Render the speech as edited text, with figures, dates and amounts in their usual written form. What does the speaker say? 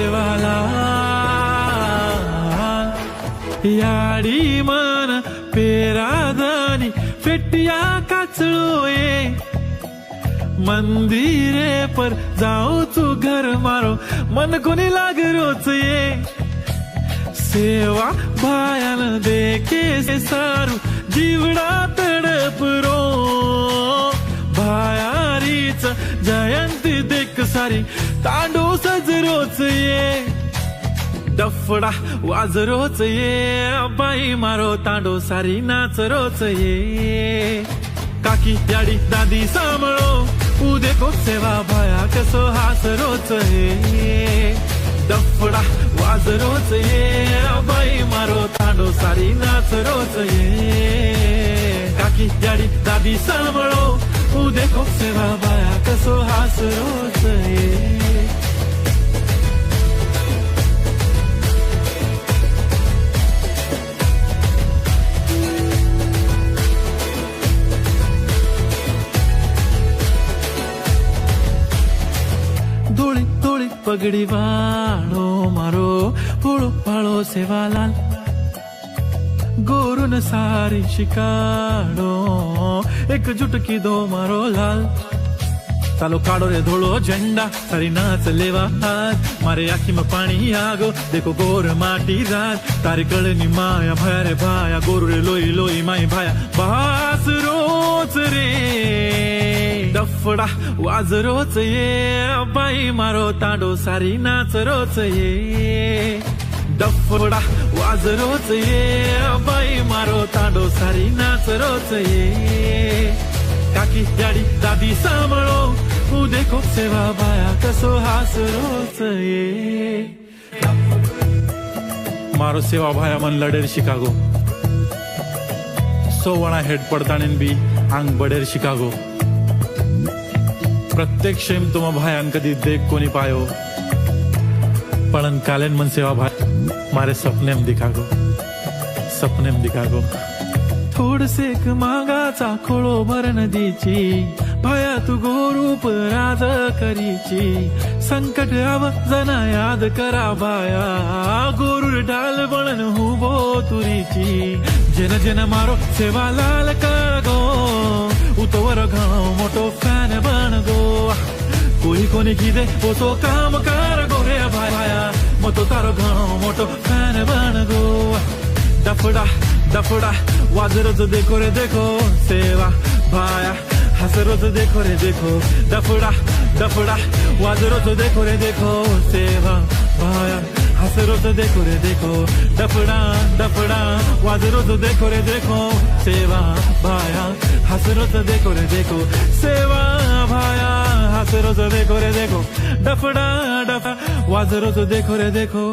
सेवाला याडी मन पेरादानी फेटिया काचळो ये मंदिरे पर जाओ तू घर मारो मन कोणी लाग रोच ये सेवा भायान देखे से सारू जीवडा तडपरो भायारीच जयंती देख सारी तांडो सजरोच ये डफडा वाजरोच ये बाई मारो तांडो सारी नाच रोच ये काकी याडी दादी सांभाळो उदे को सेवा भाया कसो हास रोच ये डफडा वाजरोच ये बाई मारो तांडो सारी नाच रोच ये काकी याडी दादी सांभाळो उदे को सेवा भाया कसो हास रोच ये धोळी धोळी पगड़ी वाळो मारो पोळो पाळो सेवालाल गोरुन सारी शिकाडो एकजुट की दो मारो लाल चालो काढो रे धोळो झंडा सारी नाच लेवा हाथ मारे आखी में पानी आगो देखो गोर माटी रात तारी कळनी माया भाया रे भाया गोरु रे लोई लोई माई भाया बास रोच रे डफडा वाज रोच ये बाई मारो तांडो सारी नाच रोच ये डफडा वाज रोच ये बाई मारो तांडो सारी नाच रोच ये काकी याडी दादी सांभाळो उदे को सेवा भाया कसो हास रोच ये मारो सेवा भाया मन लडेर शिकागो सोवणा हेड पडताणीन बी आंग बडेर शिकागो प्रत्येक शेम तुम भायान कदी देख कोनी पायो पण कालेन मन सेवा भाई मारे सपनेम दिखागो थोडसे मागाचा खोळो भर नदीची भाया तू गोरूप राज करीची संकट आव जना याद करा भाया गोरुर डाल बळन हुबो तुरीची जन जन मारो सेवा लाल कागो उतवर गाव मोटो फॅन बन गो कोई कोणी किदे ओ तो काम कर गो रे भाया मोटो तारो गाव मोटो फॅन बन गो डफडा डफडा वाजरोच देखो रे देखो सेवा भाया हसरोच देखो रे देखो डफडा डफडा वाजरोच देखो रे देखो सेवा भाया हसरोच देखो रे देखो डफडा डफडा वाजरोच देखो रे देखो सेवा भाया हसरोच देखो रे देखो सेवा भाया हसरोच देखो रे देखो डफडा डफडा वाजरोच देखो रे देखो